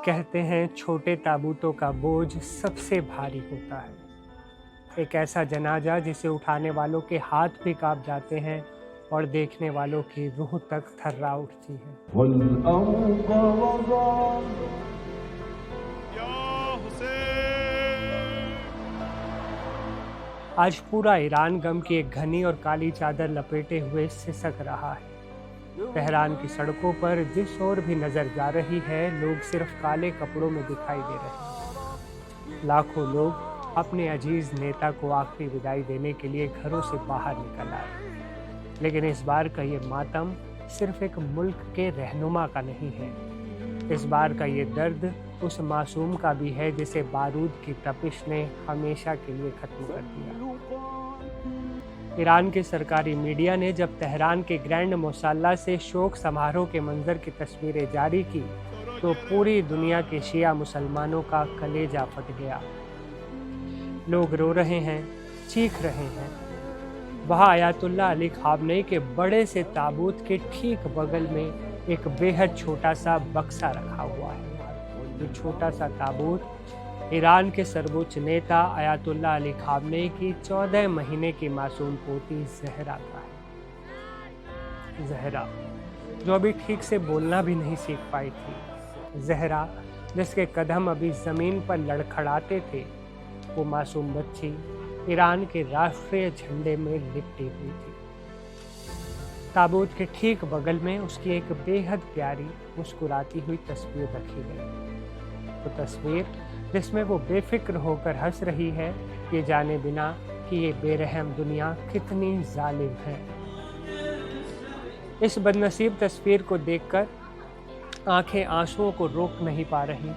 कहते हैं छोटे ताबूतों का बोझ सबसे भारी होता है। एक ऐसा जनाजा जिसे उठाने वालों के हाथ भी कांप जाते हैं और देखने वालों की रूह तक थर्रा उठती है। आज पूरा ईरान गम की एक घनी और काली चादर लपेटे हुए सिसक रहा है। तेहरान की सड़कों पर जिस ओर भी नजर जा रही है, लोग सिर्फ काले कपड़ों में दिखाई दे रहे हैं। लाखों लोग अपने अजीज नेता को आखिरी विदाई देने के लिए घरों से बाहर निकल आए। लेकिन इस बार का ये मातम सिर्फ एक मुल्क के रहनुमा का नहीं है। इस बार का ये दर्द उस मासूम का भी है जिसे बारूद की तपिश ने हमेशा के लिए खत्म कर दिया। ईरान के सरकारी मीडिया ने जब तेहरान के ग्रैंड मोसल्ला से शोक समारोह के मंजर की तस्वीरें जारी की तो पूरी दुनिया के शिया मुसलमानों का कलेजा फट गया। लोग रो रहे हैं, चीख रहे हैं। वहाँ अयातुल्ला अली खामनेई के बड़े से ताबूत के ठीक बगल में एक बेहद छोटा सा बक्सा रखा हुआ है। ये छोटा सा ताबूत ईरान के सर्वोच्च नेता अयातुल्ला अली खामनेई की 14 महीने की मासूम पोती ज़हरा का है। ज़हरा जो अभी ठीक से बोलना भी नहीं सीख पाई थी। ज़हरा जिसके कदम अभी ज़मीन पर लड़खड़ाते थे। वो मासूम बच्ची ईरान के राष्ट्रीय झंडे में लिपटी हुई थी। ताबूत के ठीक बगल में उसकी एक बेहद प्यारी मुस्कुराती हुई तस्वीर रखी गई। वो तस्वीर जिसमें वो बेफिक्र होकर हंस रही है, ये जाने बिना कि ये बेरहम दुनिया कितनी जालिम है। इस बदनसीब तस्वीर को देखकर आंखें आंसुओं को रोक नहीं पा रही।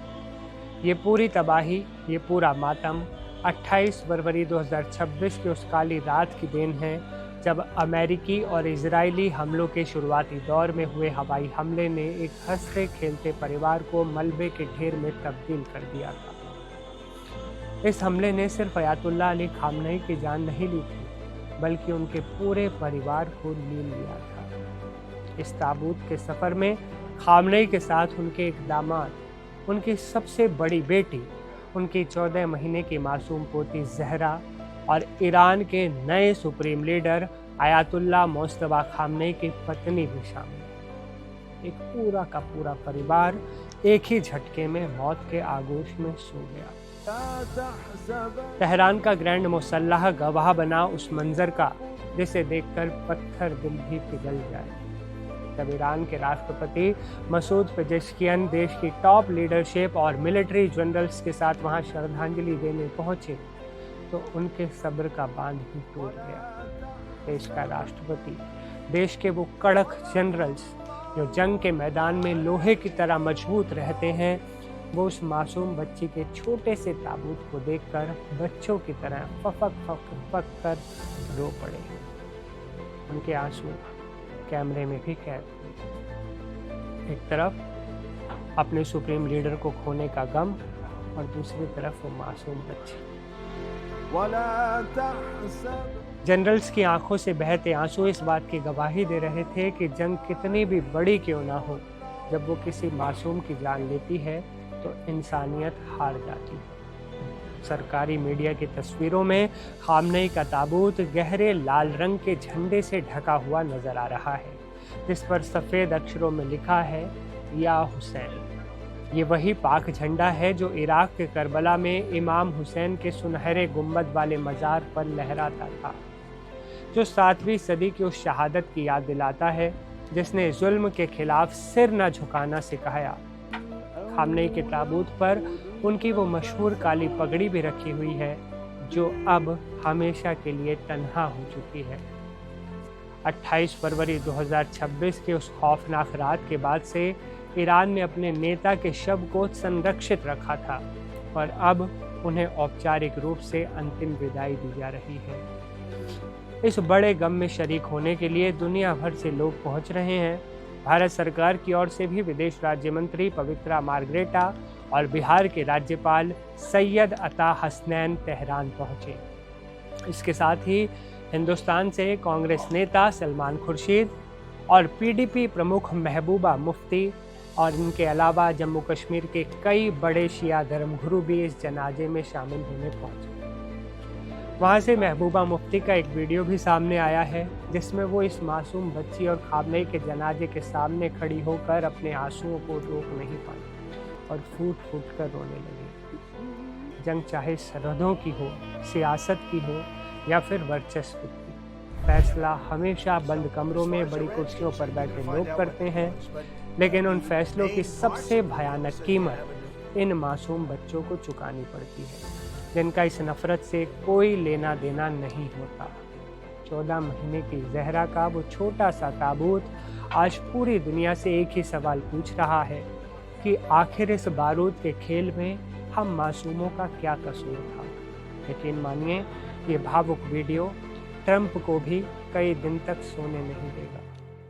ये पूरी तबाही, ये पूरा मातम 28 फरवरी 2026 की उस काली रात की देन है जब अमेरिकी और इजरायली हमलों के शुरुआती दौर में हुए हवाई हमले ने एक हंसते खेलते परिवार को मलबे के ढेर में तब्दील कर दिया था। इस हमले ने सिर्फ अयातुल्ला अली खामनेई की जान नहीं ली थी, बल्कि उनके पूरे परिवार को लील लिया था। इस ताबूत के सफ़र में खामनेई के साथ उनके एक दामाद, उनकी सबसे बड़ी बेटी, उनकी 14 महीने की मासूम पोती ज़हरा और ईरान के नए supreme leader Ayatollah Mostafa Khamenei की पत्नी भी शामिल। एक पूरा का पूरा परिवार एक ही झटके में मौत के आगोश में सो गया। तेहरान का ग्रैंड मोसल्ला गवाह बना उस मंजर का जिसे देखकर पत्थर दिल भी पिघल जाए। जब ईरान के राष्ट्रपति मसूद पेजेश्कियन देश की टॉप लीडरशिप और मिलिट्री जनरल्स के साथ वहां श्रद्धांजलि देने पहुंचे तो उनके सब्र का बांध भी टूट गया। देश का राष्ट्रपति, देश के वो कड़क जनरल्स जो जंग के मैदान में लोहे की तरह मजबूत रहते हैं, वो उस मासूम बच्ची के छोटे से ताबूत को देखकर बच्चों की तरह फक कर रो पड़े। उनके आंसू कैमरे में भी कैद हुए। एक तरफ अपने सुप्रीम लीडर को खोने का गम और दूसरी तरफ वो मासूम बच्ची। जनरल्स की आंखों से बहते आंसू इस बात की गवाही दे रहे थे कि जंग कितनी भी बड़ी क्यों ना हो, जब वो किसी मासूम की जान लेती है तो इंसानियत हार जाती है। सरकारी मीडिया की तस्वीरों में खामनेई का ताबूत गहरे लाल रंग के झंडे से ढका हुआ नजर आ रहा है, जिस पर सफ़ेद अक्षरों में लिखा है या हुसैन। ये वही पाक झंडा है जो इराक के करबला में इमाम हुसैन के सुनहरे गुंबद वाले मज़ार पर लहराता था, जो 7वीं सदी की उस शहादत की याद दिलाता है जिसने जुल्म के खिलाफ सिर न झुकाना सिखाया। खामनेई के ताबूत पर उनकी वो मशहूर काली पगड़ी भी रखी हुई है जो अब हमेशा के लिए तन्हा हो चुकी है। 28 फरवरी 2026 के उस खौफनाक रात के बाद से ईरान ने अपने नेता के शव को संरक्षित रखा था और अब उन्हें औपचारिक रूप से अंतिम विदाई दी जा रही है। इस बड़े गम में शरीक होने के लिए दुनिया भर से लोग पहुंच रहे हैं। भारत सरकार की ओर से भी विदेश राज्य मंत्री पवित्रा मार्ग्रेटा और बिहार के राज्यपाल सैयद अता हसनैन तेहरान पहुंचे। इसके साथ ही हिंदुस्तान से कांग्रेस नेता सलमान खुर्शीद और पीडीपी प्रमुख महबूबा मुफ्ती और इनके अलावा जम्मू कश्मीर के कई बड़े शिया धर्मगुरु भी इस जनाजे में शामिल होने पहुंचे। वहां से महबूबा मुफ्ती का एक वीडियो भी सामने आया है जिसमें वो इस मासूम बच्ची और खामनेई के जनाजे के सामने खड़ी होकर अपने आंसुओं को रोक नहीं पाई और फूट फूट कर रोने लगी। जंग चाहे सरहदों की हो, सियासत की हो या फिर वर्चस्व की, फैसला हमेशा बंद कमरों में बड़ी कुर्सियों पर बैठे लोग करते हैं, लेकिन उन फैसलों की सबसे भयानक कीमत इन मासूम बच्चों को चुकानी पड़ती है जिनका इस नफरत से कोई लेना देना नहीं होता। 14 महीने की जहरा का वो छोटा सा ताबूत आज पूरी दुनिया से एक ही सवाल पूछ रहा है कि आखिर इस बारूद के खेल में हम मासूमों का क्या कसूर था। यकीन मानिए ये भावुक वीडियो ट्रंप को भी कई दिन तक सोने नहीं देगा।